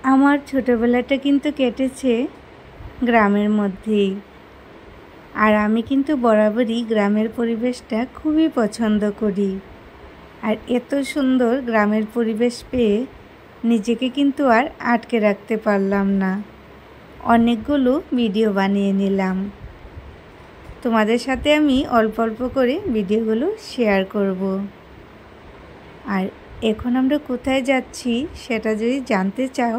আমার ছোটবেলাটা কিন্তু কেটেছে গ্রামের মধ্যেই। আর আমি কিন্তু বরাবরই গ্রামের পরিবেশটা খুবই পছন্দ করি। আর এত সুন্দর গ্রামের পরিবেশ পেয়ে নিজেকে কিন্তু আর আটকে রাখতে পারলাম না। অনেকগুলো ভিডিও বানিয়ে নিলাম। তোমাদের সাথে আমি অল্প অল্প করে ভিডিওগুলো শেয়ার করব। আর এখন আমরা কোথায় যাচ্ছি সেটা যদি জানতে চাও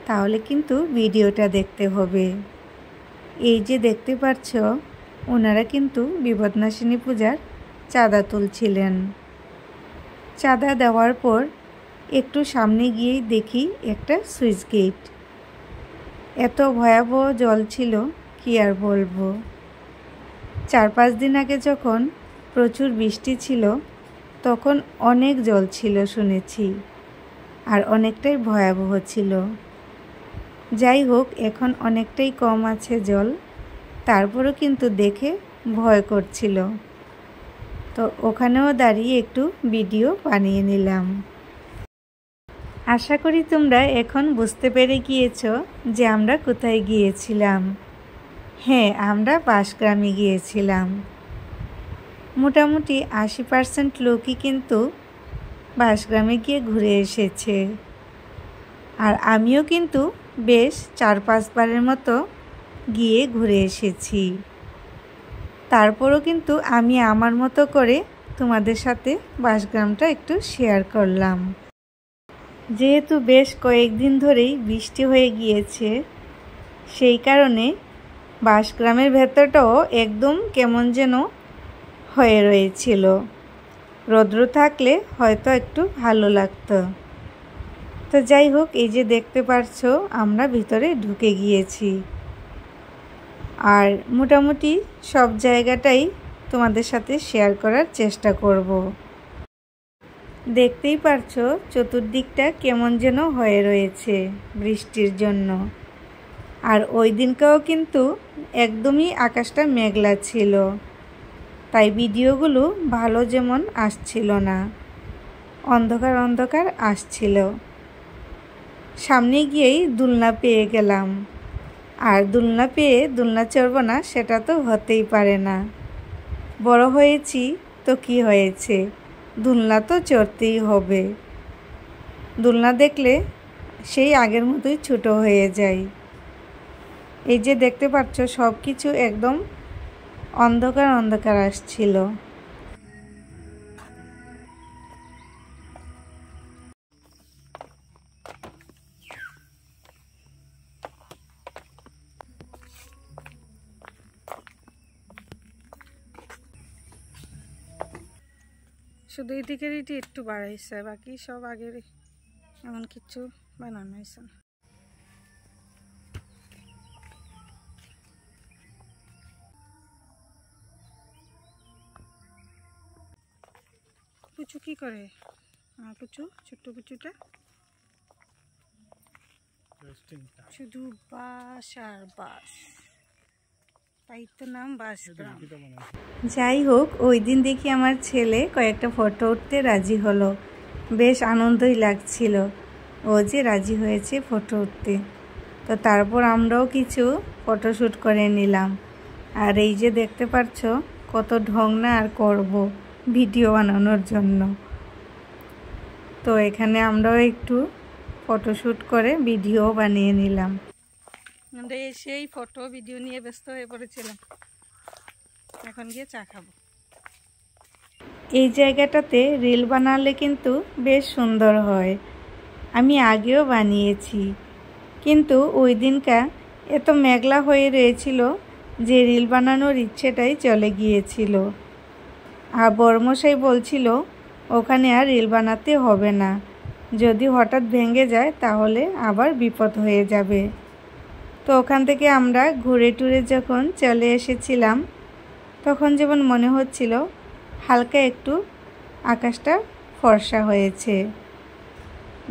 তাহলে কিন্তু ভিডিওটা দেখতে হবে। এই যে দেখতে পাচ্ছ, ওনারা কিন্তু বিপদনাশিনী পূজার চাঁদা তুলছিলেন। চাঁদা দেওয়ার পর একটু সামনে গিয়েই দেখি একটা সুইচ গেট। এত ভয়াবহ জল ছিল কি আর বলবো। 4-5 দিন আগে যখন প্রচুর বৃষ্টি ছিল তখন অনেক জল ছিল শুনেছি, আর অনেকটাই ভয়াবহ ছিল। যাই হোক, এখন অনেকটাই কম আছে জল, তারপরও কিন্তু দেখে ভয় করছিল। তো ওখানেও দাঁড়িয়ে একটু ভিডিও বানিয়ে নিলাম। আশা করি তোমরা এখন বুঝতে পেরে গিয়েছো যে আমরা কোথায় গিয়েছিলাম। হ্যাঁ, আমরা বাঁশগ্রামে গিয়েছিলাম। মোটামুটি 80% লোকই কিন্তু বাঁশগ্রামে গিয়ে ঘুরে এসেছে। আর আমিও কিন্তু বেশ 4-5 বারের মতো গিয়ে ঘুরে এসেছি। তারপরও কিন্তু আমি আমার মতো করে তোমাদের সাথে বাঁশগ্রামটা একটু শেয়ার করলাম। যেহেতু বেশ কয়েকদিন ধরেই বৃষ্টি হয়ে গিয়েছে, সেই কারণে বাঁশগ্রামের ভেতরটাও একদম কেমন যেন হয়ে রয়েছিল। রৌদ্র থাকলে হয়তো একটু ভালো লাগতো। তো যাই হোক, এই যে দেখতে পাচ্ছ আমরা ভিতরে ঢুকে গিয়েছি। আর মোটামুটি সব জায়গাটাই তোমাদের সাথে শেয়ার করার চেষ্টা করব। দেখতেই পারছো চতুর্দিকটা কেমন যেন হয়ে রয়েছে বৃষ্টির জন্য। আর ওই দিনকেও কিন্তু একদমই আকাশটা মেঘলা ছিল, তাই ভিডিওগুলো ভালো যেমন আসছিল না, অন্ধকার অন্ধকার আসছিল। সামনে গিয়েই দোলনা পেয়ে গেলাম। আর দোলনা পেয়ে দোলনা চড়ব না সেটা তো হতেই পারে না। বড় হয়েছি তো কি হয়েছে, দোলনা তো চড়তেই হবে। দোলনা দেখলে সেই আগের মতোই ছোট হয়ে যায়। এই যে দেখতে পাচ্ছ সব কিছু একদম অন্ধকার অন্ধকার আসছিল। শুধু এদিকের এটি একটু বাড়াইছে, বাকি সব আগের এমন কিছু বানানো হয়েছে না। পুচু কি করে? পুচু, ছোট্ট পুচুটা শুধু বাস আর বাস, তাই তো নাম বাঁশগ্রাম। যাই হোক, ওই দিন দেখি আমার ছেলে কয়েকটা ফটো উঠতে রাজি হলো। বেশ আনন্দই লাগছিল ও যে রাজি হয়েছে ফটো উঠতে। তো তারপর আমরাও কিছু ফটোশ্যুট করে নিলাম। আর এই যে দেখতে পাচ্ছ কত ঢং না আর করব ভিডিও বানানোর জন্য। তো এখানে আমরাও একটু ফটোশ্যুট করে ভিডিও বানিয়ে নিলাম। আমরা এসেই ফটো ভিডিও নিয়ে ব্যস্ত হয়ে পড়েছিলাম। এখন গিয়ে চা খাবো। এই জায়গাটাতে রিল বানালে কিন্তু বেশ সুন্দর হয়। আমি আগেও বানিয়েছি, কিন্তু ওই দিনকা এত মেঘলা হয়ে রয়েছিল যে রিল বানানোর ইচ্ছেটাই চলে গিয়েছিল। আর বড়মশাই বলছিল ওখানে আর রিল বানাতে হবে না, যদি হঠাৎ ভেঙে যায় তাহলে আবার বিপদ হয়ে যাবে। তো ওখান থেকে আমরা ঘুরে টুরে যখন চলে এসেছিলাম তখন যেমন মনে হচ্ছিল হালকা একটু আকাশটা ফর্সা হয়েছে,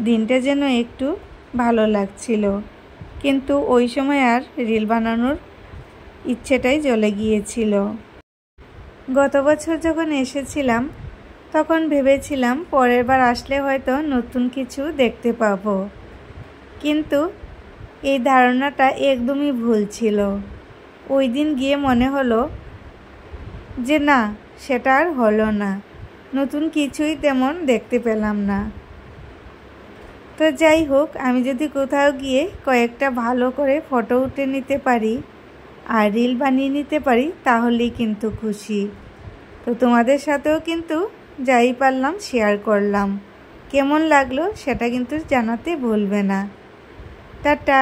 দিনটা যেন একটু ভালো লাগছিল। কিন্তু ওই সময় আর রিল বানানোর ইচ্ছেটাই চলে গিয়েছিল। গত বছর যখন এসেছিলাম তখন ভেবেছিলাম পরের বার আসলে হয়তো নতুন কিছু দেখতে পাবো। কিন্তু এই ধারণাটা একদমই ভুল ছিল। ওই দিন গিয়ে মনে হলো যে না, সেটা আর হলো না, নতুন কিছুই তেমন দেখতে পেলাম না। তো যাই হোক, আমি যদি কোথাও গিয়ে কয়েকটা ভালো করে ফটো উঠে নিতে পারি আর রিল বানিয়ে নিতে পারি তাহলেই কিন্তু খুশি। তো তোমাদের সাথেও কিন্তু যাই পারলাম শেয়ার করলাম। কেমন লাগলো সেটা কিন্তু জানাতে ভুলবে না। টাটা।